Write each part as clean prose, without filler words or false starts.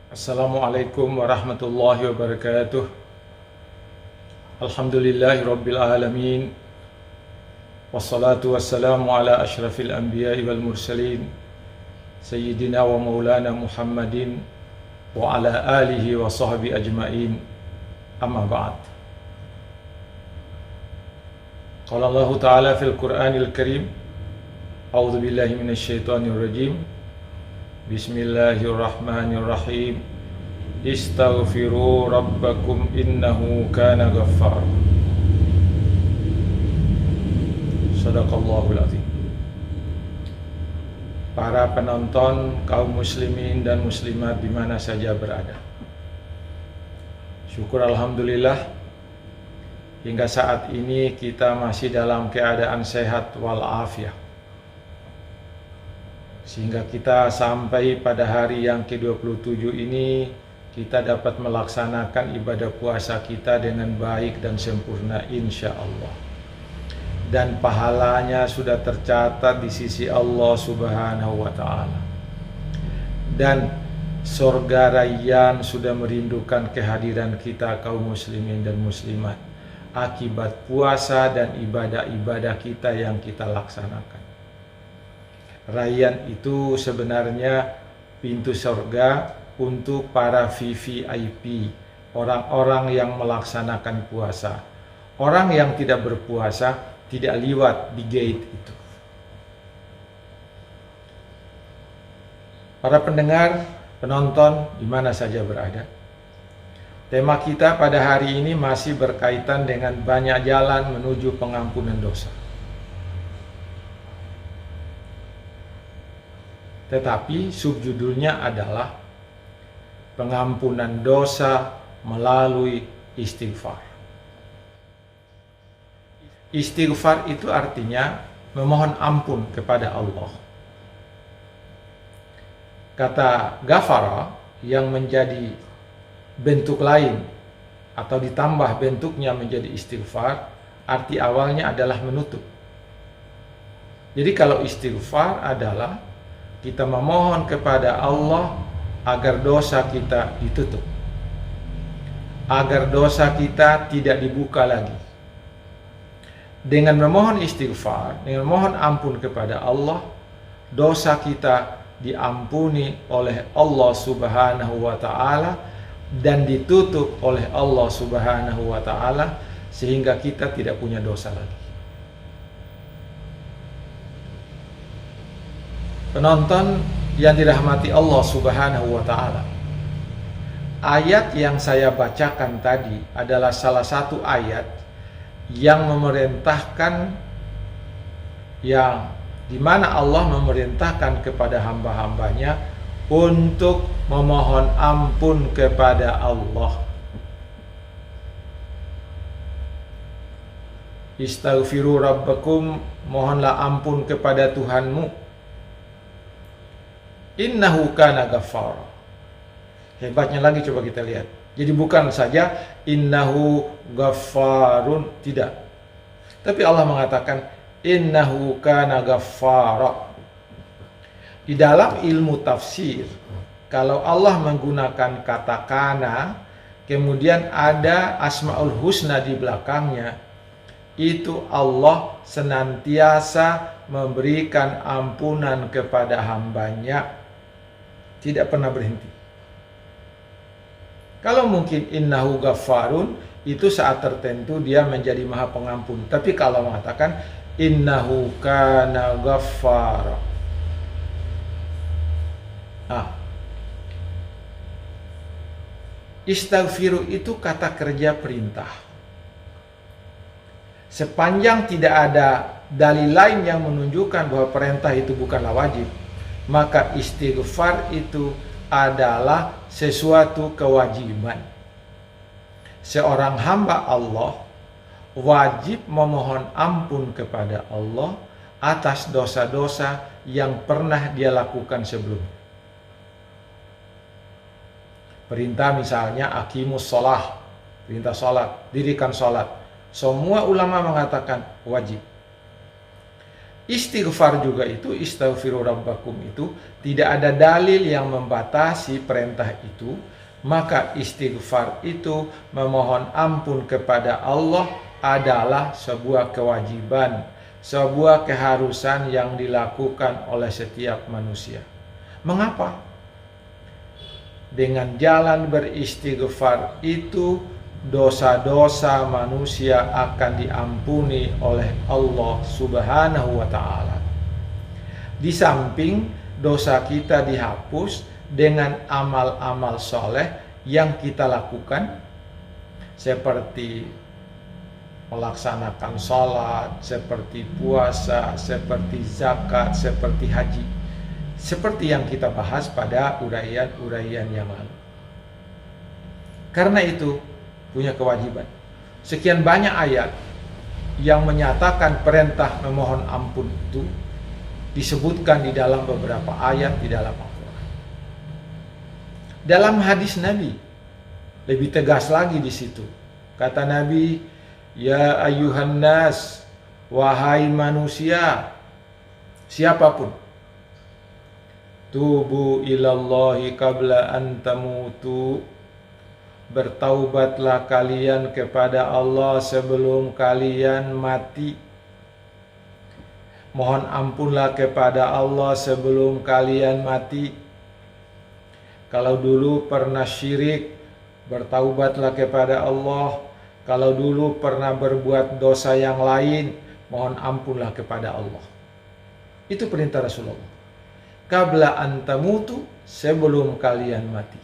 Assalamualaikum warahmatullahi wabarakatuh. Alhamdulillahi rabbil alamin. Wassalatu wassalamu ala ashrafil anbiya'i wal mursalin Sayyidina wa maulana Muhammadin wa ala alihi wa sahbihi ajma'in. Amma ba'd. Qala Allah Ta'ala fil Qur'anil Karim. A'udzu billahi minasy syaithanir rajim. Bismillahirrahmanirrahim. Istaghfiru rabbakum innahu kana ghaffar. Shadaqallahul azim. Para penonton, kaum muslimin dan muslimat di mana saja berada. Syukur alhamdulillah hingga saat ini kita masih dalam keadaan sehat walafiat. Sehingga kita sampai pada hari yang ke-27 ini kita dapat melaksanakan ibadah puasa kita dengan baik dan sempurna insya Allah. Dan pahalanya sudah tercatat di sisi Allah Subhanahu wa Ta'ala. Dan surga Rayyan sudah merindukan kehadiran kita kaum muslimin dan muslimat akibat puasa dan ibadah-ibadah kita yang kita laksanakan. Rayyan itu sebenarnya pintu surga untuk para VVIP, orang-orang yang melaksanakan puasa. Orang yang tidak berpuasa tidak liwat di gate itu. Para pendengar, penonton di mana saja berada. Tema kita pada hari ini masih berkaitan dengan banyak jalan menuju pengampunan dosa. Tetapi subjudulnya adalah pengampunan dosa melalui istighfar. Istighfar itu artinya memohon ampun kepada Allah. Kata ghafara yang menjadi bentuk lain atau ditambah bentuknya menjadi istighfar, arti awalnya adalah menutup. Jadi kalau istighfar adalah kita memohon kepada Allah agar dosa kita ditutup, agar dosa kita tidak dibuka lagi. Dengan memohon istighfar, dengan memohon ampun kepada Allah, dosa kita diampuni oleh Allah Subhanahu wa Ta'ala dan ditutup oleh Allah Subhanahu wa Ta'ala sehingga kita tidak punya dosa lagi. Penonton yang dirahmati Allah Subhanahu wa Ta'ala, ayat yang saya bacakan tadi adalah salah satu ayat yang memerintahkan, yang dimana Allah memerintahkan kepada hamba-hambanya untuk memohon ampun kepada Allah. Istaghfiru rabbakum, mohonlah ampun kepada Tuhanmu. Innahu kana ghaffar. Hebatnya lagi coba kita lihat. Jadi bukan saja innahu ghaffarun, tidak. Tapi Allah mengatakan innahu kana ghaffara. Di dalam ilmu tafsir, kalau Allah menggunakan kata kana, kemudian ada asmaul husna di belakangnya, itu Allah senantiasa memberikan ampunan kepada hambanya, tidak pernah berhenti. Kalau mungkin innahu ghaffarun, itu saat tertentu dia menjadi maha pengampun. Tapi kalau mengatakan innahu kana ghaffara, istaghfiru itu kata kerja perintah. Sepanjang tidak ada dalil lain yang menunjukkan bahwa perintah itu bukanlah wajib, maka istighfar itu adalah sesuatu kewajiban. Seorang hamba Allah wajib memohon ampun kepada Allah atas dosa-dosa yang pernah dia lakukan sebelumnya. Perintah misalnya aqimus sholah, perintah sholat, dirikan sholat. Semua ulama mengatakan wajib. Istighfar juga itu, istaghfiru rabbakum itu, tidak ada dalil yang membatasi perintah itu. Maka istighfar itu, memohon ampun kepada Allah, adalah sebuah kewajiban, sebuah keharusan yang dilakukan oleh setiap manusia. Mengapa? Dengan jalan beristighfar itu, dosa-dosa manusia akan diampuni oleh Allah Subhanahu wa ta'ala. Di samping dosa kita dihapus dengan amal-amal soleh yang kita lakukan, seperti melaksanakan sholat, seperti puasa, seperti zakat, seperti haji, seperti yang kita bahas pada uraian-uraian yang lalu. Karena itu punya kewajiban. Sekian banyak ayat yang menyatakan perintah memohon ampun itu disebutkan di dalam beberapa ayat di dalam Al-Quran. Dalam hadis Nabi lebih tegas lagi di situ. Kata Nabi, ya ayyuhan nas, wahai manusia, siapapun, tubu ilallahi qabla an tamutu, bertaubatlah kalian kepada Allah sebelum kalian mati. Mohon ampunlah kepada Allah sebelum kalian mati. Kalau dulu pernah syirik, bertaubatlah kepada Allah. Kalau dulu pernah berbuat dosa yang lain, mohon ampunlah kepada Allah. Itu perintah Rasulullah. Qabla an tamutu, sebelum kalian mati.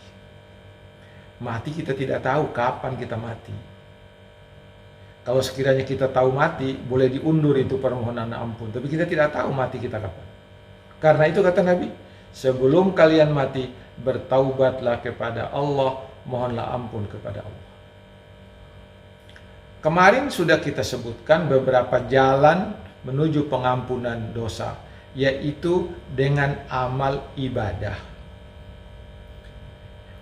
Mati kita tidak tahu kapan kita mati. Kalau sekiranya kita tahu mati, boleh diundur itu permohonan ampun. Tapi kita tidak tahu mati kita kapan. Karena itu kata Nabi, sebelum kalian mati, bertaubatlah kepada Allah, mohonlah ampun kepada Allah. Kemarin sudah kita sebutkan beberapa jalan menuju pengampunan dosa, yaitu dengan amal ibadah.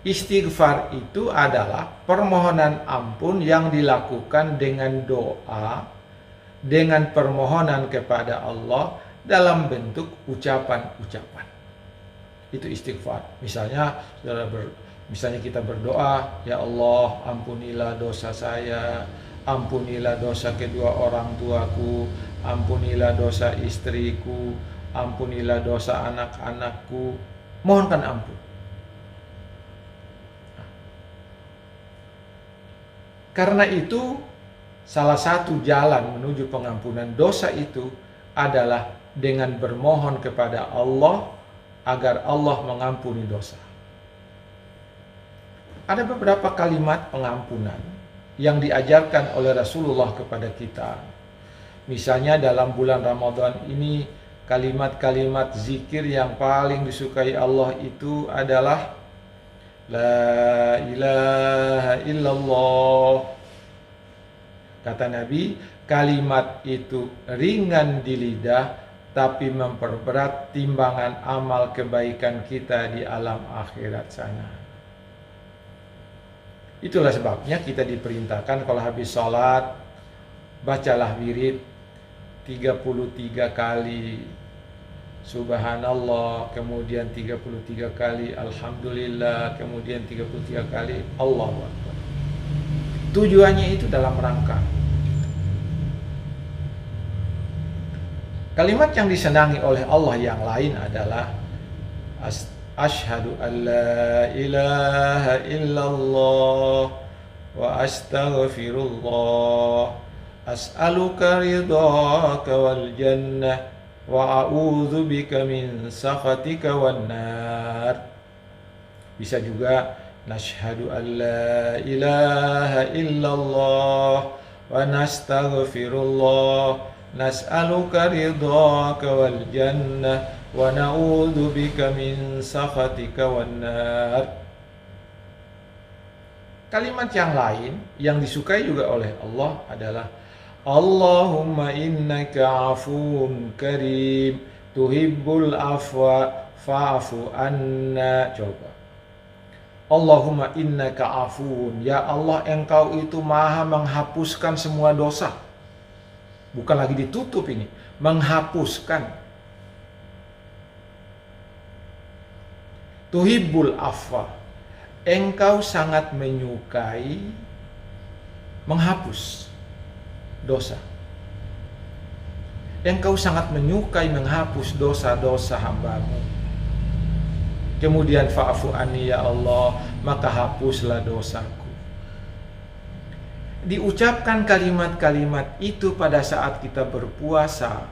Istighfar itu adalah permohonan ampun yang dilakukan dengan doa, dengan permohonan kepada Allah dalam bentuk ucapan-ucapan. Itu istighfar. Misalnya kita berdoa, ya Allah, ampunilah dosa saya, ampunilah dosa kedua orang tuaku, ampunilah dosa istriku, ampunilah dosa anak-anakku. Mohonkan ampun. Karena itu, salah satu jalan menuju pengampunan dosa itu adalah dengan bermohon kepada Allah agar Allah mengampuni dosa. Ada beberapa kalimat pengampunan yang diajarkan oleh Rasulullah kepada kita. Misalnya dalam bulan Ramadan ini, kalimat-kalimat zikir yang paling disukai Allah itu adalah La ilaha illallah. Kata Nabi, kalimat itu ringan di lidah, tapi memperberat timbangan amal kebaikan kita di alam akhirat sana. Itulah sebabnya kita diperintahkan kalau habis sholat, bacalah wirid 33 kali Subhanallah, kemudian 33 kali Alhamdulillah, kemudian 33 kali Allahu Akbar. Tujuannya itu dalam rangka kalimat yang disenangi oleh Allah yang lain adalah Asyhadu an la ilaha illallah wa astaghfirullah as'aluka ridhaka wal jannah wa a'udzu bika min sakhatika wan nar. Bisa juga nashhadu an la ilaha illallah wa nastaghfirullah nas'aluka ridhaka wal jannah wa na'udzu bika min sakhatika wan nar. Kalimat yang lain yang disukai juga oleh Allah adalah Allahumma innaka afuun karim tuhibbul afwa fa'fu anna. Coba. Allahumma innaka afuun, ya Allah, engkau itu maha menghapuskan semua dosa. Bukan lagi ditutup ini, menghapuskan. Tuhibbul afwa, engkau sangat menyukai menghapus dosa. Engkau sangat menyukai menghapus dosa-dosa hambamu. Kemudian fa'fu anni ya Allah, maka hapuslah dosaku. Diucapkan kalimat-kalimat itu pada saat kita berpuasa,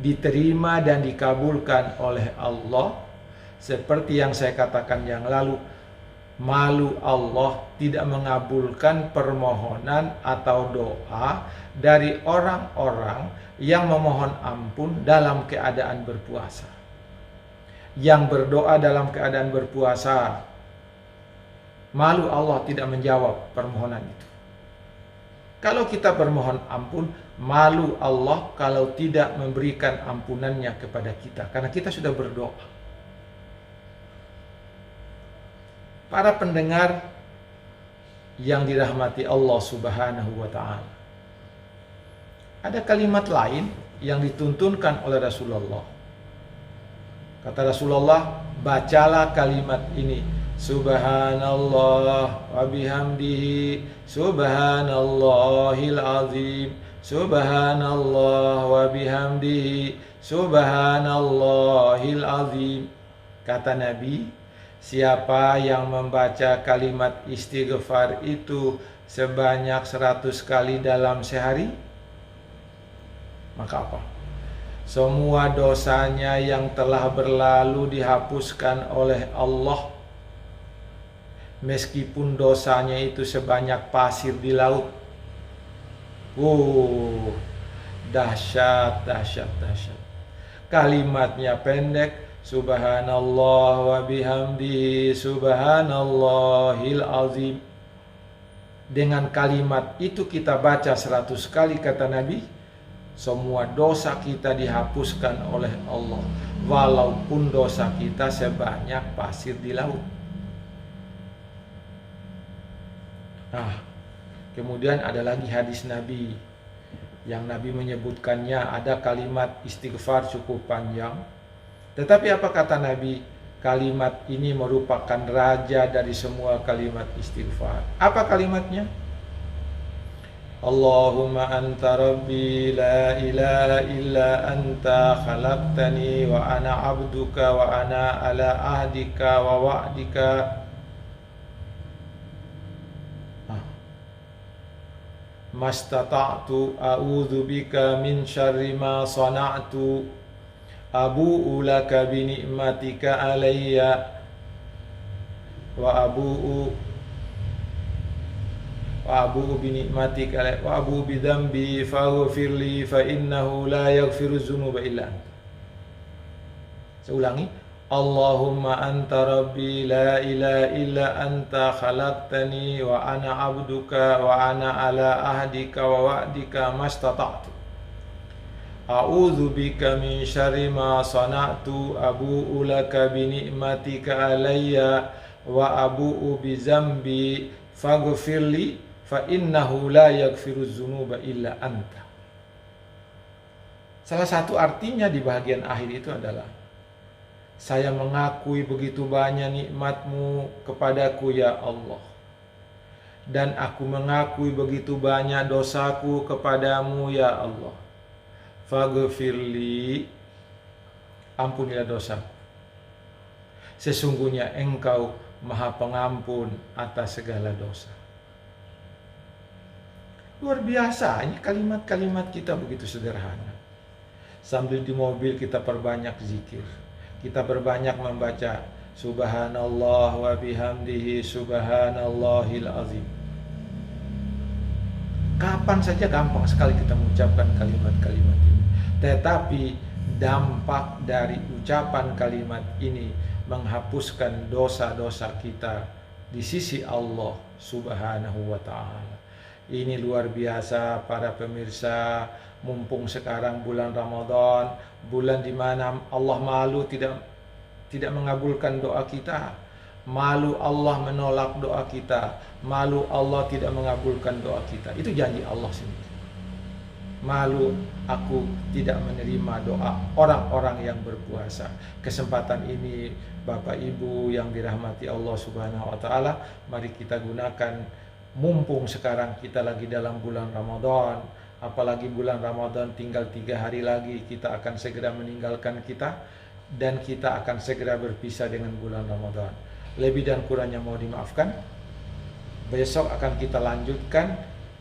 diterima dan dikabulkan oleh Allah. Seperti yang saya katakan yang lalu, malu Allah tidak mengabulkan permohonan atau doa dari orang-orang yang memohon ampun dalam keadaan berpuasa. Yang berdoa dalam keadaan berpuasa, malu Allah tidak menjawab permohonan itu. Kalau kita bermohon ampun, malu Allah kalau tidak memberikan ampunannya kepada kita, karena kita sudah berdoa. Para pendengar yang dirahmati Allah Subhanahu wa ta'ala, ada kalimat lain yang dituntunkan oleh Rasulullah. Kata Rasulullah, bacalah kalimat ini, Subhanallah wa bihamdihi, Subhanallahil azim, Subhanallah wa bihamdihi, Subhanallahil azim. Kata Nabi, siapa yang membaca kalimat istighfar itu sebanyak 100 kali dalam sehari, maka apa? Semua dosanya yang telah berlalu dihapuskan oleh Allah, meskipun dosanya itu sebanyak pasir di laut. Dahsyat, dahsyat, dahsyat. Kalimatnya pendek, Subhanallah wa bihamdihi, Subhanallahil azim. Dengan kalimat itu kita baca 100 kali, kata Nabi, semua dosa kita dihapuskan oleh Allah, walaupun dosa kita sebanyak pasir di laut. Nah, kemudian ada lagi hadis Nabi yang Nabi menyebutkannya, ada kalimat istighfar cukup panjang. Tetapi apa kata Nabi? Kalimat ini merupakan raja dari semua kalimat istighfar. Apa kalimatnya? Allahumma anta rabbi la ilaha illa anta khalaqtani wa ana abduka wa ana ala ahdika wa wa'dika mastata'tu a'udzu bika min syarri ma sana'tu abu'u laka bi ni'matika alayya wa abu'u bi ni'matika wa abu'u bi dhanbi faghfirli fa innahu la yaghfiru dzunuba illa anta. Saya ulangi, Allahumma anta rabbi la ilaha illa anta khalaqtani wa ana abduka wa ana ala ahdika wa wa'dika mastata'tu a'udzu bika min syarri ma sana'tu abu'u laka bi ni'matika alayya wa abu'u bi dzambi faghfirli fa innahu la yaghfiru dzunuba illa anta. Salah satu artinya di bagian akhir itu adalah, saya mengakui begitu banyak nikmat-Mu kepadaku ya Allah, dan aku mengakui begitu banyak dosaku kepadamu ya Allah. Faghfirli, ampunilah dosaku. Sesungguhnya Engkau Maha Pengampun atas segala dosa. Luar biasa, ini kalimat-kalimat kita begitu sederhana. Sambil di mobil kita perbanyak zikir, kita berbanyak membaca Subhanallah wa bihamdihi, Subhanallahil azim. Kapan saja gampang sekali kita mengucapkan kalimat-kalimat ini. Tetapi dampak dari ucapan kalimat ini menghapuskan dosa-dosa kita di sisi Allah Subhanahu wa ta'ala. Ini luar biasa para pemirsa, mumpung sekarang bulan Ramadan, bulan di mana Allah malu tidak mengabulkan doa kita, malu Allah menolak doa kita, malu Allah tidak mengabulkan doa kita. Itu janji Allah sendiri. malu aku tidak menerima doa orang-orang yang berpuasa. Kesempatan ini Bapak Ibu yang dirahmati Allah Subhanahu wa taala, mari kita gunakan mumpung sekarang kita lagi dalam bulan Ramadan. Apalagi bulan Ramadan tinggal 3 hari lagi kita akan segera meninggalkan kita, dan kita akan segera berpisah dengan bulan Ramadan. Lebih dan kurangnya mau dimaafkan. Besok akan kita lanjutkan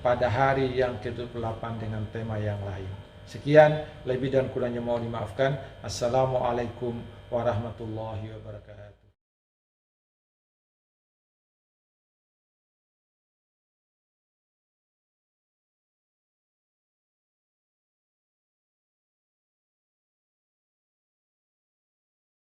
pada hari yang ke-28 dengan tema yang lain. Sekian, lebih dan kurangnya mau dimaafkan. Assalamualaikum warahmatullahi wabarakatuh.